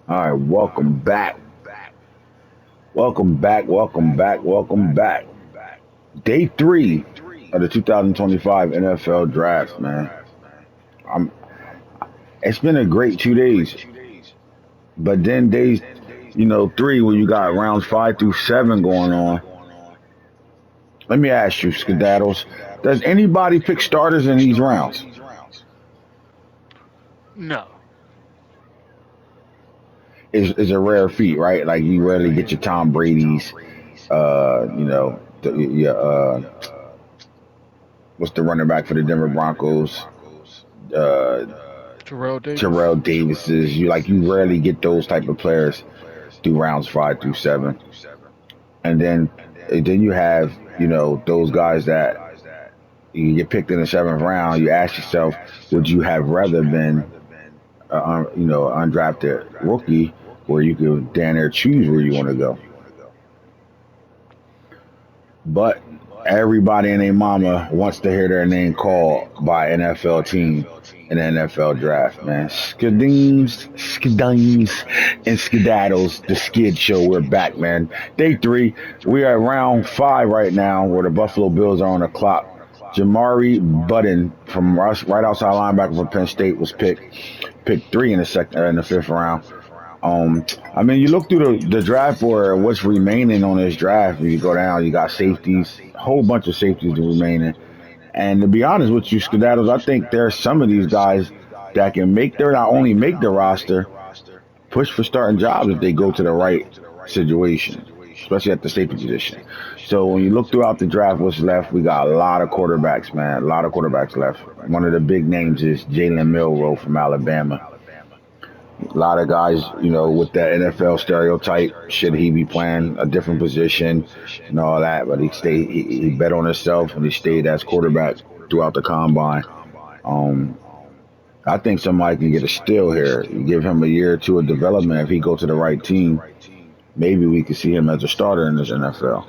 All right, welcome back. Welcome back. Welcome back. Welcome back. Day three of the 2025 NFL Draft, man. I'm, it's been a great 2 days, but then days, three when you got rounds 5 through 7 going on. Let me ask you, Skedaddles, does anybody pick starters in these rounds? No. Is a rare feat, right? Like you rarely get your Tom Brady's, your what's the running back for the Denver Broncos? Uh, Terrell Terrell Davis. Davises. You rarely get those type of players through rounds 5 through 7, and then you have those guys that you get picked in the seventh round. You ask yourself, would you have rather been undrafted rookie where you could damn near choose where you want to go? But everybody and their mama wants to hear their name called by an NFL team in the NFL draft, man. Skideens, skideens, and skedaddles. The Skid Show. We're back, man. Day three. We are at round 5 right now, where the Buffalo Bills are on the clock. Jamari Button from right outside linebacker for Penn State was picked three in the fifth round. Um, I mean, you look through the draft board, what's remaining on this draft. You go down, you got safeties, a whole bunch of safeties remaining. And to be honest with you, Skedaddles, I think there are some of these guys that can not only make the roster, push for starting jobs if they go to the right situation, especially at the safety position. So when you look throughout the draft, what's left, we got a lot of quarterbacks, man. A lot of quarterbacks left. One of the big names is Jalen Milroe from Alabama. A lot of guys, with that NFL stereotype, should he be playing a different position and all that, but he bet on himself and he stayed as quarterback throughout the combine. Um, I think somebody can get a steal here. You give him a year or two of development. If he go to the right team, maybe we could see him as a starter in this NFL.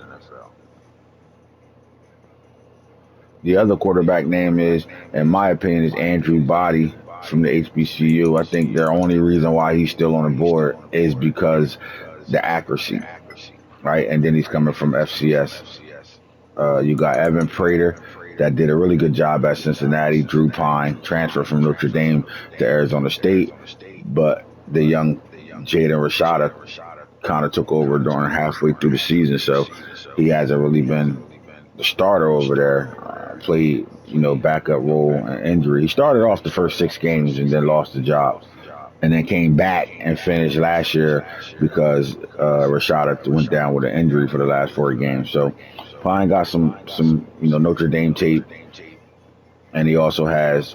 The other quarterback name is, in my opinion, is Andrew Body from the HBCU. I think the only reason why he's still on the board is because the accuracy, right? And then he's coming from FCS. You got Evan Prater that did a really good job at Cincinnati. Drew Pine transferred from Notre Dame to Arizona State, but the young Jaden Rashada kind of took over during halfway through the season, so he hasn't really been the starter over there. Played backup role and injury. He started off the first 6 games and then lost the job, and then came back and finished last year because Rashada went down with an injury for the last 4 games. So Pine got some Notre Dame tape, and he also has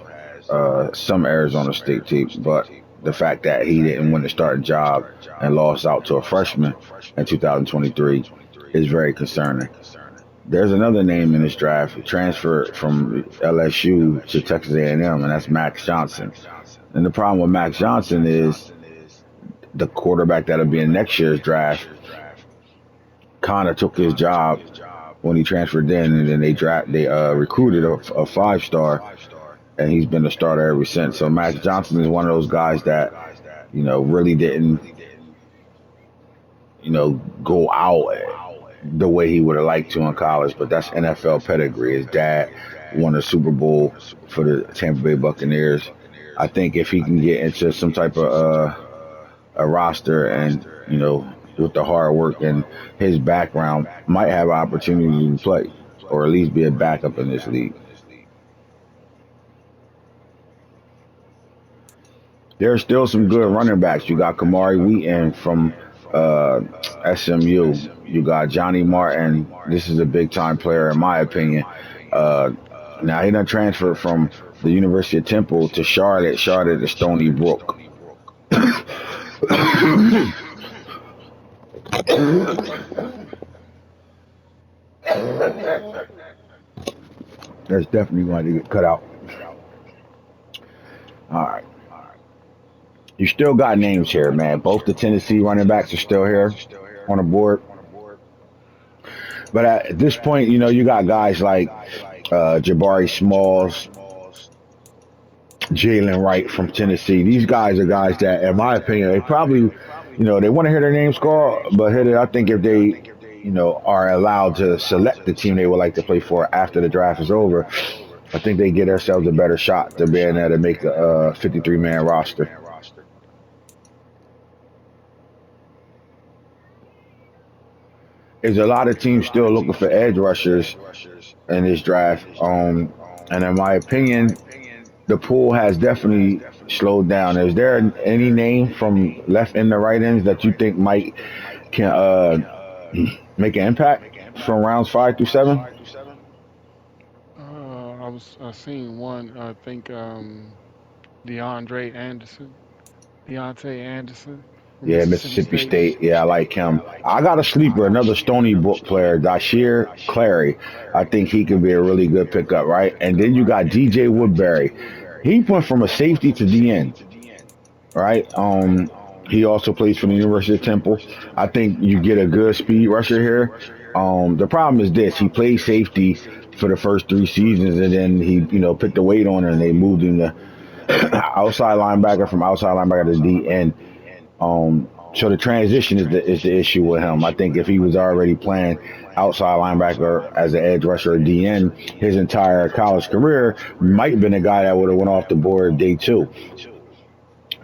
some Arizona State tape. But the fact that he didn't win the starting job and lost out to a freshman in 2023 is very concerning. There's another name in this draft, transferred from LSU to Texas A&M, and that's Max Johnson. And the problem with Max Johnson is the quarterback that'll be in next year's draft kind of took his job when he transferred in, and then they recruited a 5 star, and he's been a starter ever since. So Max Johnson is one of those guys that really didn't go out the way he would have liked to in college, but that's NFL pedigree. His dad won a Super Bowl for the Tampa Bay Buccaneers. I think if he can get into some type of a roster and with the hard work and his background, might have an opportunity to play or at least be a backup in this league. There's still some good running backs. You got Kamari Wheaton from uh, SMU. You got Johnny Martin. This is a big time player in my opinion. Uh, Now he done transferred from the University of Temple to Charlotte. Charlotte to Stony Brook. That's definitely going to get cut out. All right. You still got names here, man. Both the Tennessee running backs are still here on the board. But at this point, you got guys like Jabari Smalls, Jalen Wright from Tennessee. These guys are guys that, in my opinion, they probably, they want to hear their names called, but I think if they, are allowed to select the team they would like to play for after the draft is over, I think they get themselves a better shot to being able to make a 53-man roster. There's a lot of teams still looking for edge rushers in this draft. And in my opinion, the pool has definitely slowed down. Is there any name from left end to right ends that you think might can make an impact from rounds 5 through 7? I seen one. I think DeAndre Anderson, Deontay Anderson from Yeah, Mississippi Mississippi State. State. Yeah, I like him. I got a sleeper, another Stony Brook player, Dashir Clary. I think he could be a really good pickup, right? And then you got DJ Woodbury. He went from a safety to DN, right? He also plays for the University of Temple. I think you get a good speed rusher here. The problem is this: he played safety for the first 3 seasons, and then he, put the weight on, and they moved him to outside linebacker from outside linebacker to DN. So the transition is the issue with him. I think if he was already playing outside linebacker as an edge rusher or DN his entire college career, might have been a guy that would have went off the board day 2.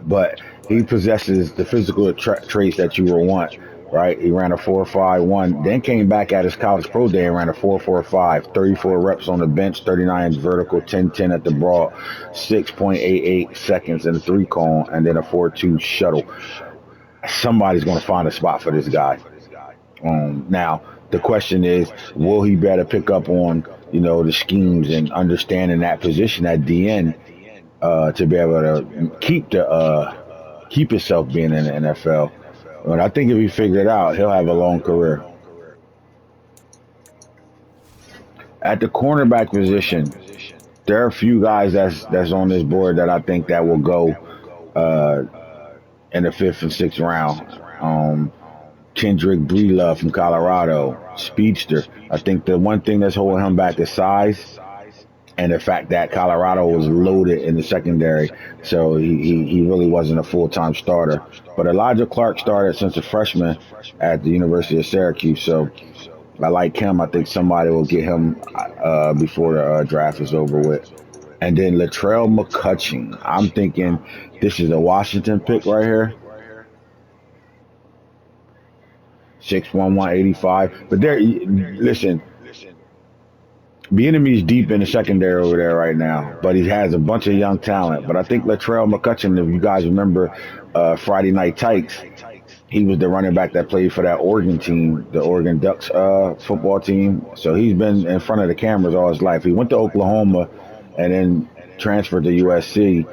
But he possesses the physical traits that you will want. Right, he ran a 4.51, then came back at his college pro day and ran a 4.45, 34 reps on the bench, 39 vertical, 10.10 at the broad, 6.88 seconds in a 3 cone, and then a 4.2 shuttle. Somebody's going to find a spot for this guy. Now, the question is, will he better pick up on the schemes and understanding that position at DN to be able to keep himself being in the NFL? But I think if he figure it out, he'll have a long career. At the cornerback position, there are a few guys that's on this board that I think that will go uh, in the 5th and 6th round. Kendrick Breelove from Colorado, speedster. I think the one thing that's holding him back is size and the fact that Colorado was loaded in the secondary, so he really wasn't a full-time starter. But Elijah Clark started since a freshman at the University of Syracuse, so I like him. I think somebody will get him before the draft is over with. And then Latrell McCutcheon. I'm thinking this is a Washington pick right here. 6'1", 185. But there, listen, Bieniemy's deep in the secondary over there right now, but he has a bunch of young talent. But I think Latrell McCutcheon, if you guys remember Friday Night Tykes, he was the running back that played for that Oregon team, the Oregon Ducks football team. So he's been in front of the cameras all his life. He went to Oklahoma and then transferred to USC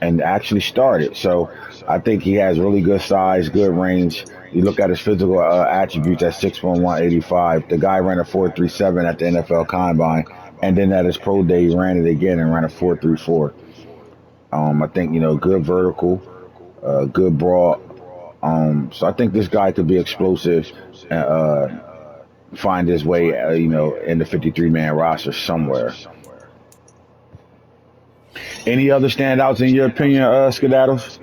and actually started. So I think he has really good size, good range. You look at his physical attributes at 6'1", 185. The guy ran a 4.37 at the NFL Combine, and then at his pro day, he ran it again and ran a 4.34. I think good vertical, good broad. So I think this guy could be explosive, find his way, in the 53-man roster somewhere. Any other standouts in your opinion, Skedaddles?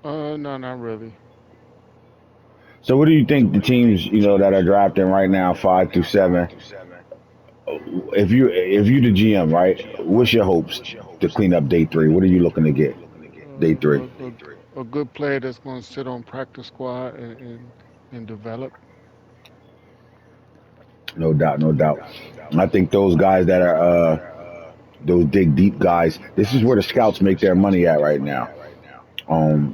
No, not really. So what do you think the teams, that are drafting right now, 5 through 7? If you the GM, right? What's your hopes to clean up day 3? What are you looking to get day Uh, 3? a good player that's going to sit on practice squad and develop. No doubt, no doubt. I think those guys that are those dig deep guys. This is where the scouts make their money at right now.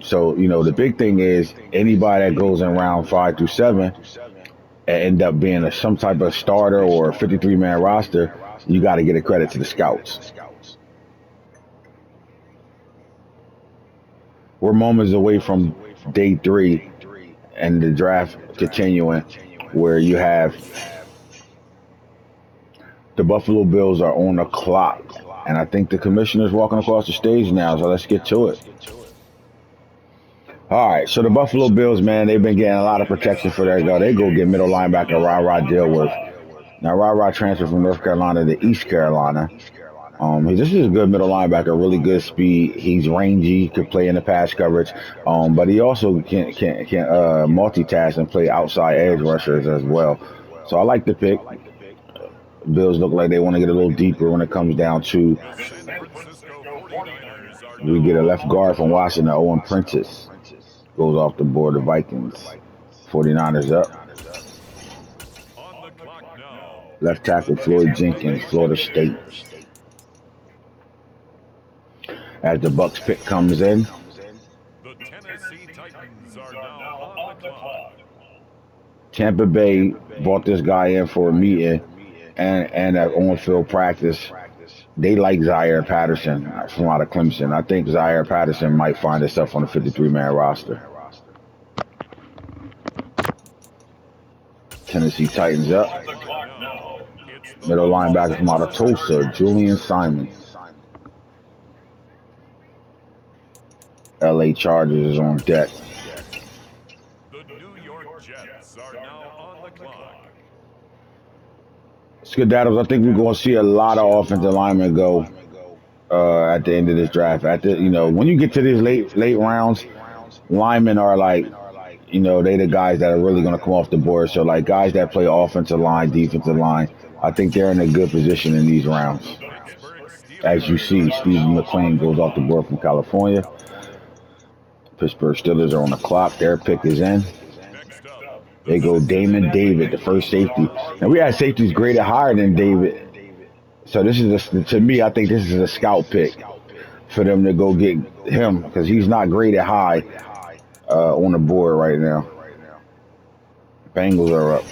So the big thing is anybody that goes in round 5 through 7 and end up being some type of starter or a 53-man roster, you got to get a credit to the scouts. We're moments away from day 3 and the draft continuing, where you have the Buffalo Bills are on the clock, and I think the commissioner's walking across the stage now. So let's get to it. All right, so the Buffalo Bills, man, they've been getting a lot of protection for their go. They go get middle linebacker Ra Dilworth. Now, Ra transferred from North Carolina to East Carolina. This is a good middle linebacker, really good speed. He's rangy, could play in the pass coverage, but he also can multitask and play outside edge rushers as well. So I like the pick. Bills look like they want to get a little deeper when it comes down to. The San Francisco 49ers are We now get a on left the guard from clock. Washington, Owen Prentice goes off the board. The Vikings, 49ers up. On the clock now, Left it's the tackle Floyd Tampa Jenkins, Bay Florida State. Buccaneers. As the Bucks pick comes in, The Tennessee Titans are now on the clock. Tampa Bay brought this guy in for a meeting and at on-field practice. They like Zaire Patterson from out of Clemson. I think Zaire Patterson might find himself on the 53-man roster. Tennessee Titans On up. the clock now, it's the Middle Los linebacker from out of Angeles Tulsa, Chargers. Julian Simon. LA Chargers is on deck. The New York Jets are now on the clock. Skedaddles, I think we're going to see a lot of offensive linemen go at the end of this draft. When you get to these late rounds, linemen are like, they the guys that are really going to come off the board. So like guys that play offensive line, defensive line, I think they're in a good position in these The rounds. Pittsburgh As you Steelers see, are Stephen now on McLean the goes off the clock. board from California. Pittsburgh Steelers are on the clock. Their pick is in. Next up, the They go Damon Cincinnati David, the first Bengals safety. are on And the we had clock. safeties graded higher than David. So this is to me, I think this is a scout pick for them to go get him because he's not graded high on the board right now. Bengals are up.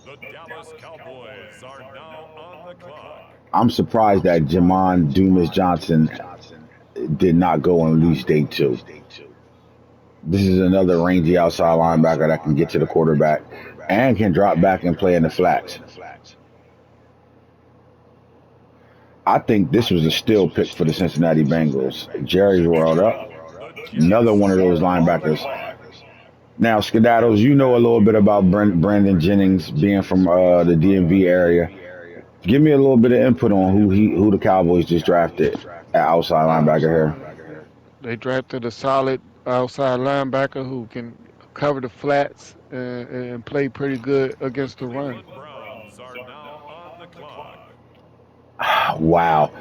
The Dallas Cowboys are now on the clock. I'm surprised that Jamon Dumas Johnson did not go on release day two. This is another rangy outside linebacker that can get to the quarterback and can drop back and play in the flats. I think this was a steal pick for the Cincinnati Bengals. Jerry's World up. The Another one Jets of those are on the linebackers. clock. Now, Skedaddles, you know a little bit about Brandon Jennings being from the DMV area. Give me a little bit of input on who the Cowboys just drafted at outside linebacker here. They drafted a solid outside linebacker who can cover the flats and play pretty good The against the run. Cleveland Browns are now on the clock. Wow.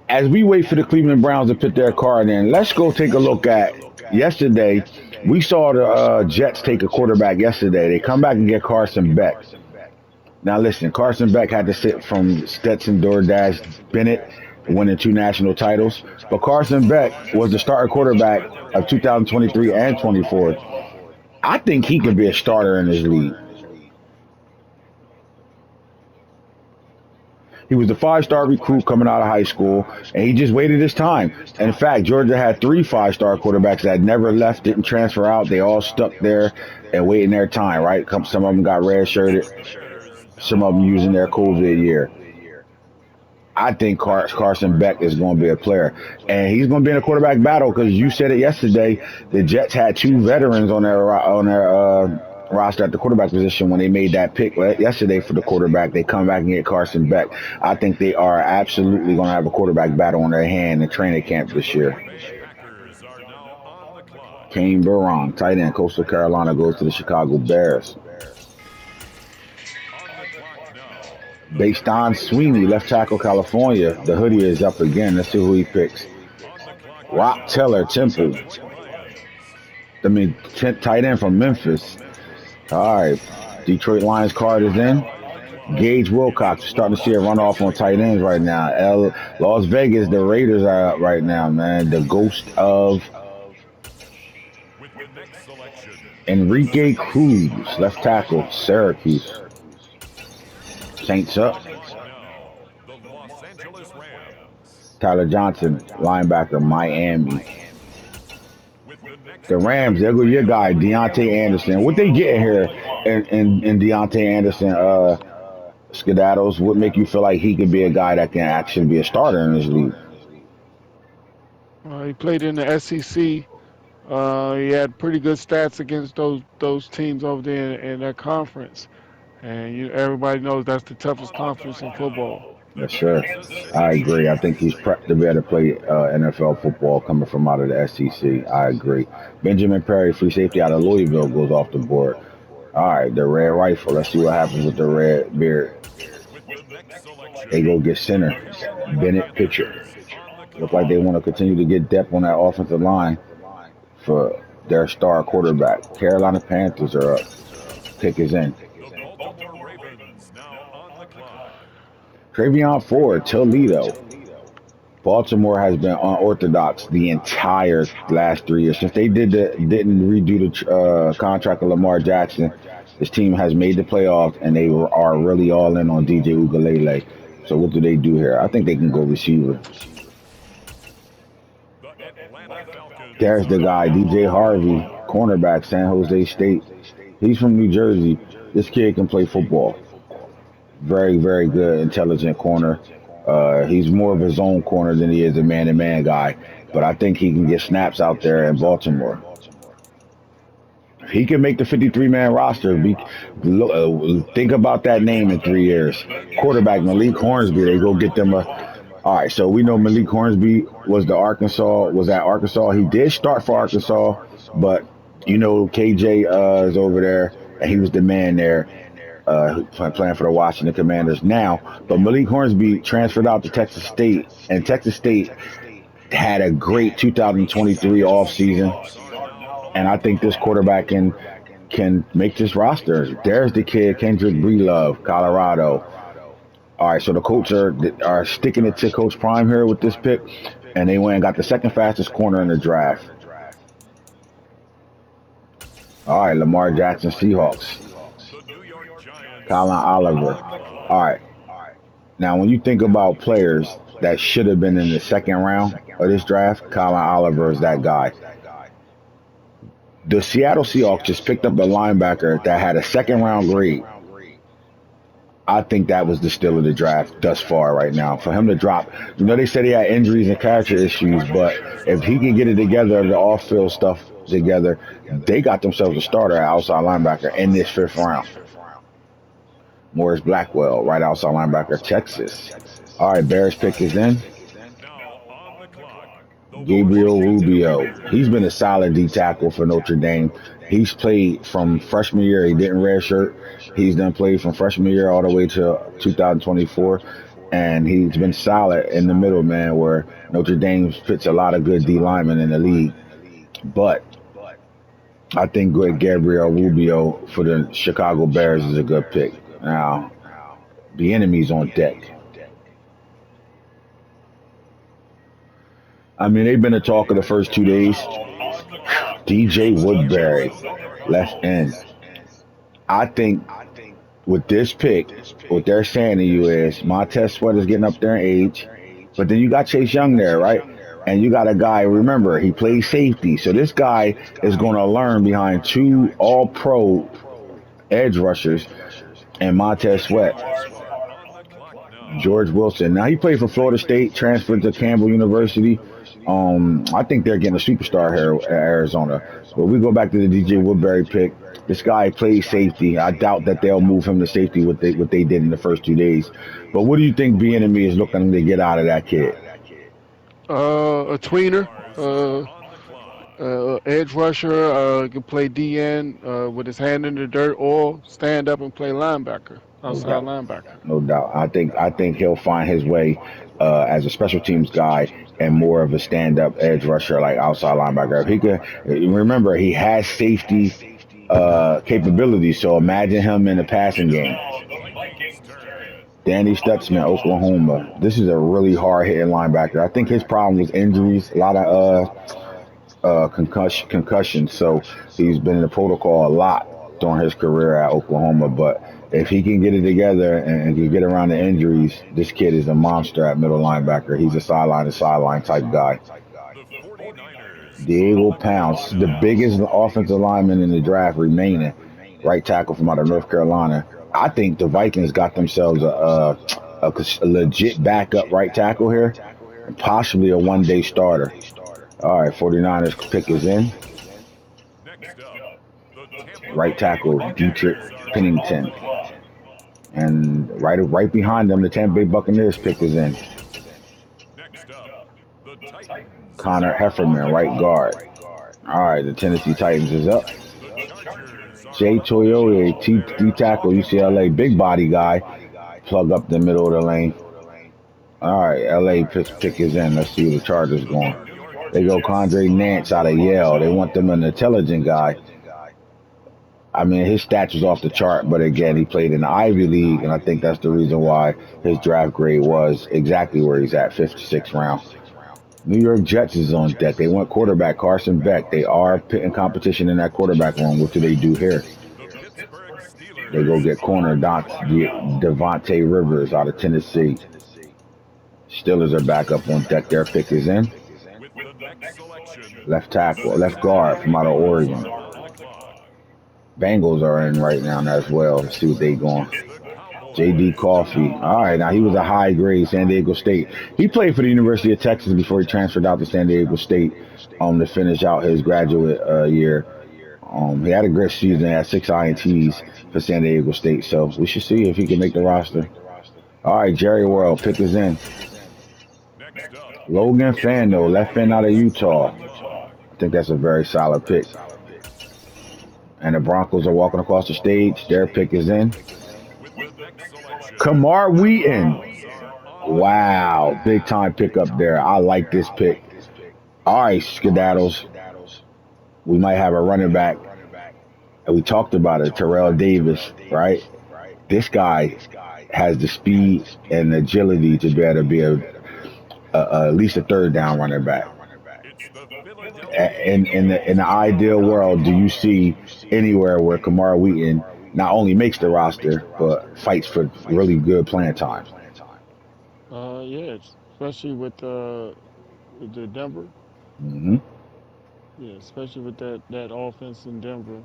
As we wait for the Cleveland Browns to put their card in, let's go take a look at yesterday. We saw the Jets take a quarterback yesterday. They come back and get Carson Beck. Now listen, Carson Beck had to sit from Stetson DoorDash Bennett, winning two national titles. But Carson Beck was the starting quarterback of 2023 and 24. I think he can be a starter in this league. He was the five-star recruit coming out of high school, and he just waited his time. In fact, Georgia had three five-star quarterbacks that never left, didn't transfer out. They all stuck there and waiting their time, right? Some of them got red-shirted, Bears some now of them using on their the clock. COVID year. I think Carson Beck is going to be a player, and he's going to be in a quarterback battle because you said it yesterday. The Jets had two veterans on their roster at the quarterback position when they made that pick yesterday for the quarterback. They come back and get Carson Beck. I think they are absolutely going to have a quarterback battle on their hand in training camp The this year. Green Bay Packers are now on the clock. Kane Burong, tight end, Coastal Carolina, goes to the Chicago Bears. On the clock now, the Based Philadelphia Sweeney, left tackle, Eagles. California. The hoodie is up again. Let's see who he picks. On the clock Rock now, Teller, the Temple. Detroit Lions. Tight end from Memphis. All right. Detroit Lions card is in. On the clock, Gage it's Wilcox. the Starting to see Las a runoff on Vegas tight ends right Raiders. now. Las Vegas, the Raiders are up right now, man. The ghost of With the next selection, the Enrique Saints Cruz, are left on the tackle, clock. Syracuse. Saints up. On the clock now, the Los Angeles Rams. Tyler Johnson, linebacker, Miami. With the next The pick, Rams, there go your guy, Deontay Anderson. What they getting here in Deontay Anderson, Skedaddles? What make you feel like he could be a guy that can actually be a starter in this league? He played in the SEC. He had pretty good stats against those teams over there in that conference, and everybody knows that's the toughest on the conference clock in now, football. The Yes, sir. Kansas City I agree. I think he's Chiefs. prepped to be able to play NFL football coming from out of the SEC. I agree. Benjamin Perry, free safety out of Louisville, goes off the board. All right, the red rifle. Let's see what happens with the red beard. With the next They selection, go get the center, Carolina Bennett Pitcher. Panthers on the Look like they clock. want to continue to get depth on that offensive line for their star quarterback. Carolina Panthers are up. Pick is in. The Baltimore Ravens now on the clock. Travion Ford, Toledo. Baltimore has been unorthodox the entire last 3 years since they didn't redo the contract of Lamar Jackson. This team has made the playoffs and they are really all in on DJ Ugalele. So what do they do here? I think they can go receiver. The Atlanta Falcons There's are the guy, now on DJ the Harvey, clock. cornerback, San Jose State. He's from New Jersey. This kid can play football. Very, very good, intelligent corner. He's more of a zone corner than he is a man-to-man guy, but I think he can get snaps out there in Baltimore. He can make the 53-man roster. Think about that name in 3 years. The Quarterback Malik Indianapolis Hornsby. They go Colts get on them the a. clock. All right, so we know Malik Hornsby was at Arkansas. He did start for Arkansas, but KJ is over there, and he was the man there, playing for the Washington Commanders now. But Malik Hornsby transferred out to Texas State, and Texas State had a great The 2023 Seattle offseason. Seahawks are now And on I the think this clock. quarterback can make this roster. There's the kid, Kendrick Breelove, Colorado. All right, so the Colts are sticking it to Coach Prime here with this pick, and they went and got the second fastest corner in the draft. All right, Lamar Jackson, Seahawks, The New York Colin Giants on Oliver. the clock. All right, now when you think about players that should have been in the second round of this draft, Colin Oliver is that guy. The Seattle Seahawks just picked up a linebacker that had a second round grade. I think that was the steal of the draft thus far right now. For him to drop, they said he had injuries and character issues, but if he can get it together, the off field stuff together, they got themselves a starter at outside linebacker in this fifth round. Morris Blackwell, right outside linebacker, Texas. All right, Bears pick is in. Now on the clock, the Gabriel Washington Rubio. He's been a Commanders. solid D tackle for Notre Dame. He's played from freshman year. He didn't redshirt. He's done played from freshman year all the way to 2024. And he's been solid in the middle, man, where Notre Dame fits a lot of good D linemen in the league. But I think Gabriel Rubio for the Chicago Bears is a good pick. Now, the enemy's on deck. I mean, they've been the talk of the first 2 days. Now on the clock, DJ the Woodbury, Jacksonville left end. Jaguars. I think with this pick, what they're saying to you is Montez Sweat is getting up there in age, but then you got Chase Young there, right? And you got a guy, remember, he plays safety. So this guy is going to learn behind two all pro edge rushers and The Montez Sweat. Jaguars are on the clock now. George Wilson. Now he played for Florida State, transferred to Campbell University. I think they're getting a superstar here at Arizona. But we go back to the DJ Woodbury pick. This guy plays safety. I doubt that they'll move him to safety what they did in the first 2 days. But what do you think B&M is looking to get out of that kid? A tweener, Jaguars are on the clock. edge rusher, can play DN with his hand in the dirt, or stand up and play linebacker, No outside doubt. linebacker. No doubt. I think he'll find his way as a special teams guy and more of a stand-up edge rusher, like outside linebacker. If he could remember, he has safety capabilities. So imagine him in the passing It's game. now the Vikings' turn. Danny Stutzman, Oklahoma. This is a really hard-hitting linebacker. I think his problem was injuries, a lot of concussion. So he's been in the protocol a lot during his career at Oklahoma. But if he can get it together and can get around the injuries, this kid is a monster at middle linebacker. He's a sideline to sideline type guy. The 49ers on Diego the clock Pounce, the now. biggest offensive lineman in the draft remaining, right tackle from out of North Carolina. I think the Vikings got themselves a legit backup right tackle here, and possibly a one-day starter. All right, 49ers pick is in. Next up, the Tampa Right Bay tackle, Dietrich Buccaneers are now on Pennington. the clock. And right behind them, the Tampa Bay Buccaneers pick is in. Next up, the Titans Connor are on Hefferman, the right clock. guard. All right, the Tennessee Titans is up. The Chargers are Jay about to Toyoye, call their D tackle, UCLA, offense. big body guy, plug up the middle of the lane. All right, LA pick is in. Let's see where the Chargers The going. New York They go Jets Condre on Nance the out of clock Yale. They want now. them an intelligent guy. I mean, his stats was off the chart, but again, he played in the Ivy League, and I think that's the reason why his draft grade was exactly where he's at, 56th round. New York Jets is on deck. They want quarterback Carson Beck. They are pitting competition in that quarterback room. What do they do here? The Pittsburgh They go Steelers get on corner the clock now. Devontae Rivers out of Tennessee. Steelers are back up on deck. Their pick is in. With the next selection, Left the tackle, left guard from out of Jaguars Oregon. are on the clock. Bengals are in right now as well. Let's see what they going. It's the J.D. Cowboys Coffee. now All on right, the now he was a clock. high grade San Diego State. He played for the University of Texas before he transferred out to San Diego State to finish out his graduate year. He had a great season. Had 6 INTs for San Diego State, so we should see if he can make the roster. All right, Jerry World, pick is in. Next up, Logan the Fano, left end out of Lions on Utah. the clock. I think that's a very solid pick. And the Broncos are walking across the stage. Their pick is in. With the next selection, Kamar the Wheaton. Browns are on the clock. Wow, big time pick up there. I like this pick. All right, skedaddles. We might have a running back, and we talked about it, Terrell Davis, right? This guy has the speed and agility to be able to be at least a third down running back. It's the Philadelphia In the Eagles on ideal the world, do you clock. see anywhere where Kamar Wheaton not only makes the roster but fights for really good playing time? Yeah, especially with the Denver. Hmm. Yeah, especially with that offense in Denver.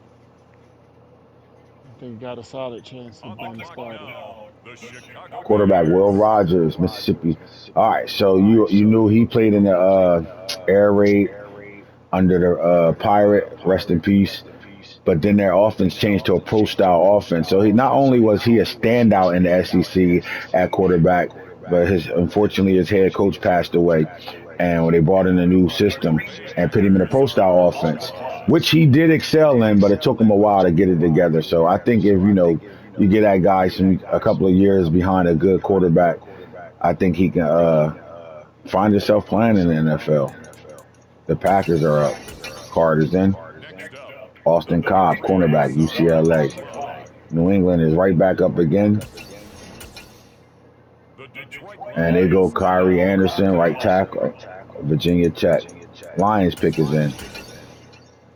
I think he got a solid chance of On the being clock starter. now, the Chicago Quarterback Will Bears. Rogers, Mississippi. All right, so you knew he played in the air raid under the Pirate. Rest in peace. But then their offense changed to a pro style offense. So he not only was he a standout in the SEC at quarterback, but his unfortunately his head coach passed away, and when they brought in a new The system Green Bay and put him in a Packers pro are style on the offense, clock. which he did excel in, but it took him a while to get it together. So I think if you get that guy a couple of years behind a good quarterback, I think he can find himself playing in the NFL. The Packers are up. Carter's in. Next up, the Austin Cobb, cornerback, Patriots are UCLA. on the clock. New England is right back up again. The Detroit And they go Lions Kyrie now on the Anderson, right clock. tackle, Virginia Tech. Lions pick is in.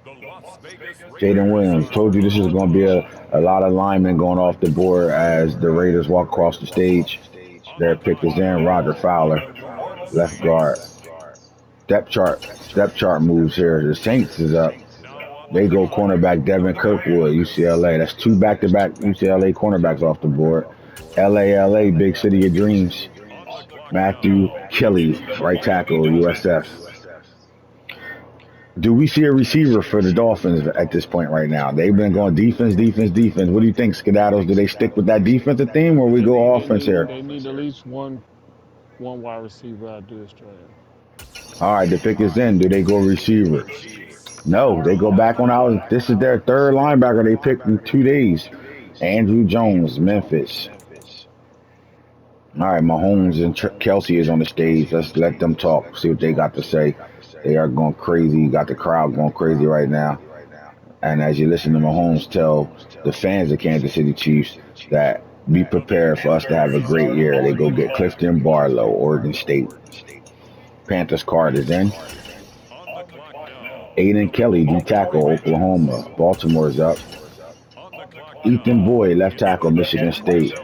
The Las Vegas Jaden Raiders Williams. are Told you this is on going the to be clock. a lot of linemen going off the board as the Raiders walk across the stage. On Their the pick clock is in. Roger now, the Fowler, New Orleans left guard. Saints. Depth chart moves here. The Saints is up. Now on They the go clock, cornerback the Devin Kirkwood, Bears. UCLA. That's two back-to-back UCLA cornerbacks off the board. LA, big city of dreams. On the clock Matthew now, Kelly, it's the right Miami tackle, USF. Dolphins. Do we see a receiver for the Dolphins at this point right now? They've been going defense, defense, defense. What do you think, Skedaddles? Do they stick with that defensive theme or we go offense here? They need at least one wide receiver out this draft. All right, the pick is in. Do they go The receiver? Chiefs No, are they go on the back on clock. out. This is their third linebacker they picked in 2 days. Andrew Jones, Memphis. All right, Mahomes and Kelsey is on the stage. Let's let them talk, see what they got to say. They are going crazy. You got the crowd going crazy right now. And as you listen to Mahomes tell the fans of Kansas City Chiefs that be prepared for us to have a Panthers great are year. on They the go get clock. Clifton Barlow, Oregon State. Panthers card is in. On the clock now, Aiden the Kelly, D Baltimore tackle, Oklahoma. Ravens. Baltimore is up. On the clock Ethan now, Boyd, left it's tackle, the Michigan Detroit State.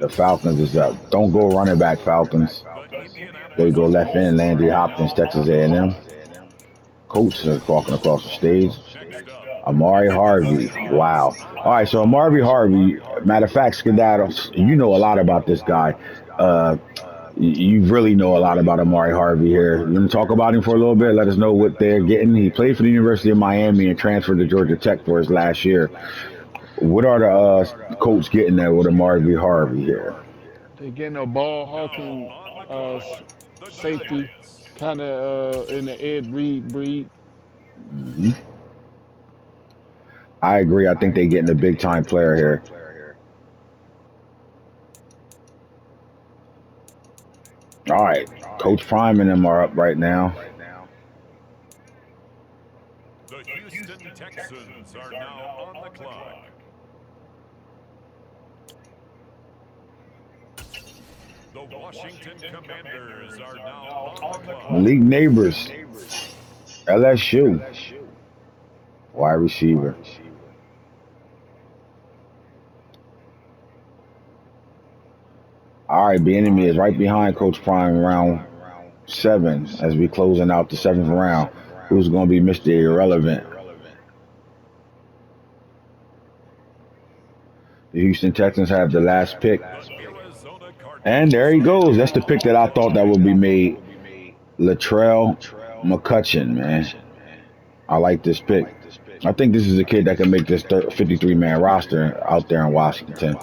The Lions. Falcons is up. Don't go running back, Falcons. The They Indianapolis go left end, Colts Landry are Hopkins, now Texas on the A&M. clock. Coach is walking across the stage. Next up, Amari it's the Harvey. Wow. Seahawks All on right, the so clock. Amari Harvey, matter of fact, Skedaddles, you know a lot about this guy. Uh, you really know a lot about Amari Harvey here. Let me talk about him for a little bit. Let us know what they're getting. He played for the University of Miami and transferred to Georgia Tech for his last year. What are the Colts getting there with Amari V. Harvey here? They getting a ball Now hawking on the uh, clock, s- the safety, Giants. kind of in the Ed Reed breed. Hmm. I agree. I think they're getting a big time player here. All right, Coach Prime and them are up right now. The Houston Texans are now on the clock. The Washington Commanders are now on the clock. Malik Neighbors, LSU, wide receiver. All right, the enemy is right behind Coach Prime, round 7, as we closing out the 7th round. Who's going to be Mr. Irrelevant? The Houston Texans have the last pick. The Arizona And there Cardinals he are goes. now That's the pick on that the I thought that clock. would be made. Latrell McCutcheon, man. I like this pick. I think this is a kid that can make this 53-man roster out there in Washington.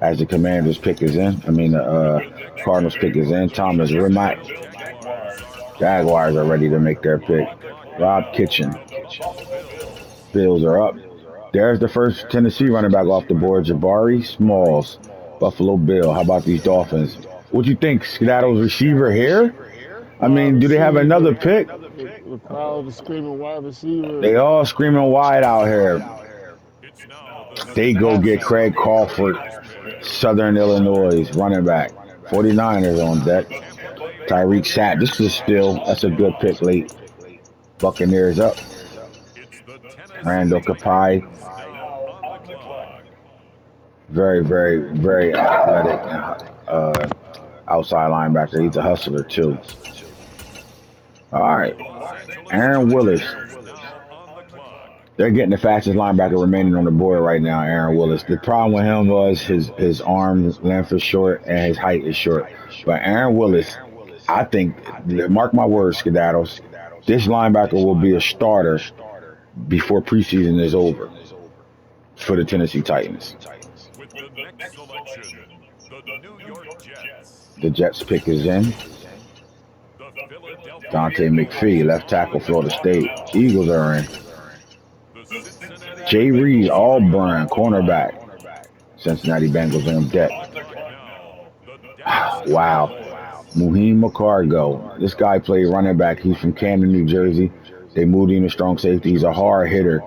As the Commanders pick is in, The next Cardinals pick, pick is in. the Thomas Rimac. Jacksonville Jaguars are on the Jaguars are clock. ready to make their On pick. the clock Rob now, Kitchen. the Buffalo Bills. Bills are up. There's the first Tennessee running back off the board, Jabari Smalls. Buffalo Bill. How about these Dolphins? What you think? Skedaddle's receiver here? Wide Do they have another receiver. pick? The crowd is screaming wide receiver. They all screaming wide out here. It's now the They go get 77 Craig Crawford, overall pick. Southern Illinois running back. 49ers on deck. The Tampa Bay Tyreek Sapp. This is Buccaneers a are steal. on That's the a good clock. pick late. Buccaneers up. It's the Randall Tennessee Kapai. Titans now on the clock. Very, very, very athletic outside linebacker. He's a hustler too. All The right. Los Angeles Aaron Willis. Chargers now on the clock. They're getting the fastest linebacker remaining on the board right now, Aaron Willis. The problem with him was his arm length is short and his height is short. But Aaron Willis, I think, mark my words, Skedaddles, this linebacker will be a starter before preseason is over for the Tennessee Titans. With the next selection, the New York Jets. The Jets pick is in. The Philadelphia Dante McPhee, Eagles left are tackle, on the Florida clock. State. Eagles are in. The Cincinnati Jay Reed, Bengals are now Auburn, on the clock. cornerback. Cincinnati Bengals on deck. On the clock now, the Dallas Wow. Cowboys. Muhim McCargo. This guy played running back. He's from Camden, New Jersey. They moved him to strong safety. He's a hard hitter.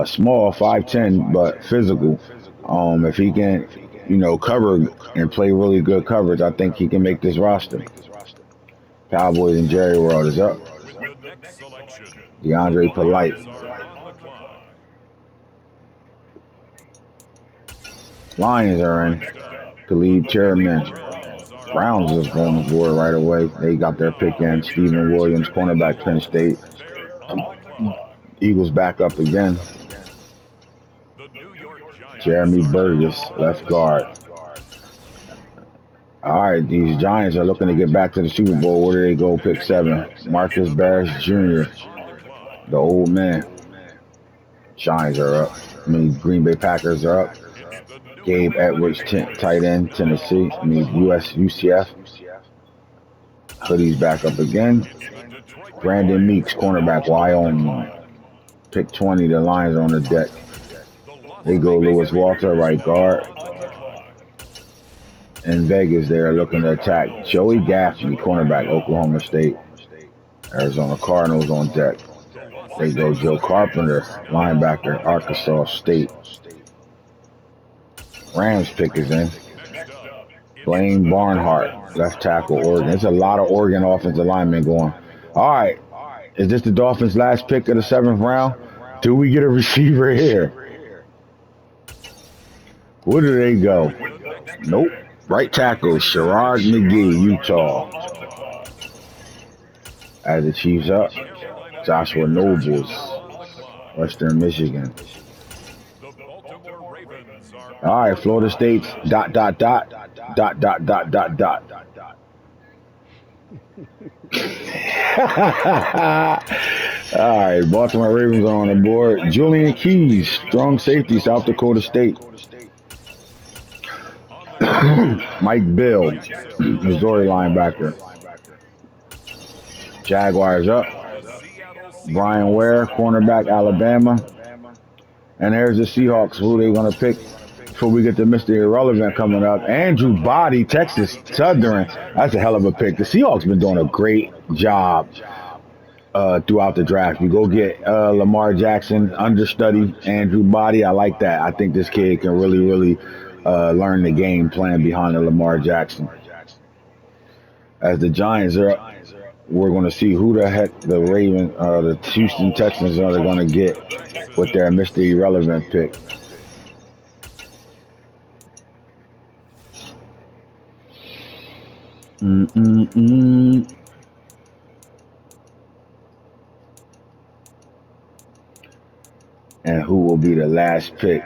Small, 5'10", but physical. If he can, cover and play really good coverage, I think he can make this roster. Cowboys and Jerry World is up. With the next selection, the DeAndre Polite. Lions are on the clock. Lions are in. Next up, the Khalid Cleveland Chairman. Browns are Browns on the is going clock. to board right away. They got their pick Now, in. the Stephen Williams, Cincinnati cornerback, Penn State. Bengals. They're on the clock. Eagles back up again. The New York Giants Jeremy are now Burgess, on the left guard. clock. All right, these Giants are looking to get back to the Super Bowl. Where do they go? Pick Next 7. up, Marcus the Barris Jr., Commanders on the clock. the old man. Giants are up. Green Bay Packers are up. It's the New Gabe England Edwards, tight Patriots end, now Tennessee. on the clock. UCF. Hoodie's back up again. It's the Detroit Brandon Meeks, Lions now cornerback, on the Wyoming. clock. Pick 20. The Lions are on the deck. The Las They go Vegas Lewis Walter, Raiders right now guard. on the clock. In Vegas, they're The looking to attack Cardinals Joey are on the Gaffney, clock cornerback, now. Oklahoma State. Arizona Cardinals on deck. The Los They go Angeles Joe Carpenter, Rams now on linebacker, the clock. Arkansas State. Rams pick is in. Next up, it's the Blaine New Barnhart, Orleans left Saints tackle, Oregon. There's a lot of Oregon offensive linemen going. All right, is this the Dolphins' last pick of the 7th round? Do we get a receiver here? Where do they go? with the next Nope. pick. Right The tackle, Kansas City Sherrod Chiefs McGee, are now Utah. on the clock. As the Chiefs The up, Carolina Joshua Panthers are Nobles, now on the clock. Western Michigan. The Baltimore Ravens are All on right, the Florida clock State's now. dot. All right, Baltimore Ravens are on the board. Julian Keys, strong safety, South Dakota State. On the quarterback, Mike Bill, Jacksonville Missouri linebacker. Jaguars. Jaguars up. The Seattle Brian Seahawks Ware, are on cornerback, the line. Alabama. And there's the Seahawks. Who they going to pick before we get to Mr. Irrelevant coming up? Andrew Body, Texas Southern. That's a hell of a pick. The Seahawks been doing a great job throughout the draft. You go get Lamar Jackson, understudy, Andrew Body. I like that. I think this kid can really learn the game plan behind the Lamar Jackson. As the Giants are up, we're going to see who the heck the the Houston Texans are going to get with their Mr. Irrelevant pick. Mm-mm-mm. And who will be the last pick?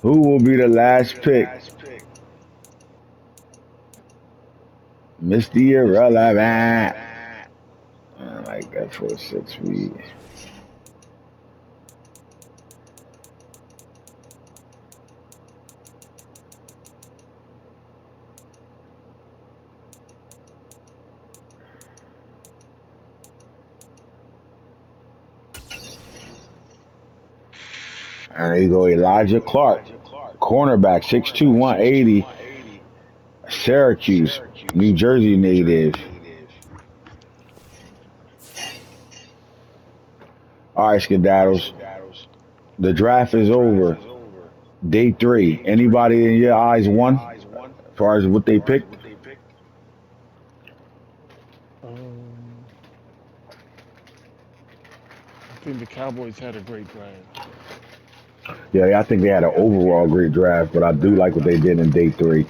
Who will be the last pick? Mr. Irrelevant. I like that for 6 weeks. And there you go, Elijah Clark, cornerback, 6'2", 180, Syracuse, New Jersey native. All right, skedaddles. The draft is over. Day 3. Anybody in your eyes won as far as what they picked? Um, I think the Cowboys had a great draft. Yeah, I think they had an overall great draft, but I do like what they did in day 3.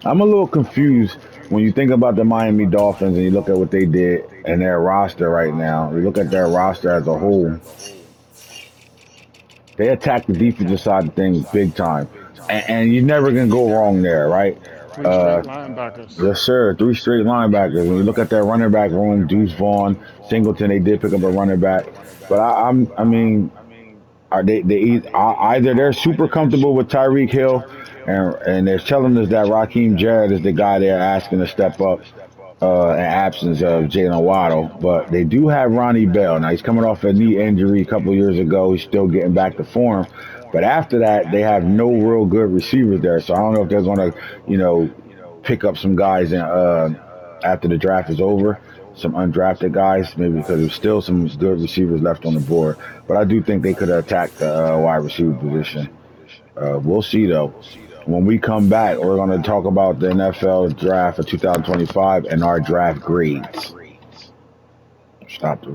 I'm a little confused when you think about the Miami Dolphins and you look at what they did and their roster right now. You look at their roster as a whole. They attack the defensive side of things big time, and you're never gonna go wrong there, right? Three straight Uh, linebackers. yes, sir. 3 straight linebackers. When you look at their running back room, Deuce Vaughn, Singleton, they did pick up a running back, but I mean, are either they're super comfortable with Tyreek Hill, and they're telling us that Raheem Jarrett is the guy they're asking to step up in absence of Jalen Waddle. But they do have Ronnie Bell. Now he's coming off a knee injury a couple years ago. He's still getting back to form. But after that, they have no real good receivers there. So I don't know if they're going to, pick up some guys after the draft is over, some undrafted guys, maybe because there's still some good receivers left on the board. But I do think they could attack the wide receiver position. We'll see though. When we come back, we're going to talk about the NFL draft for 2025 and our draft grades. Stop the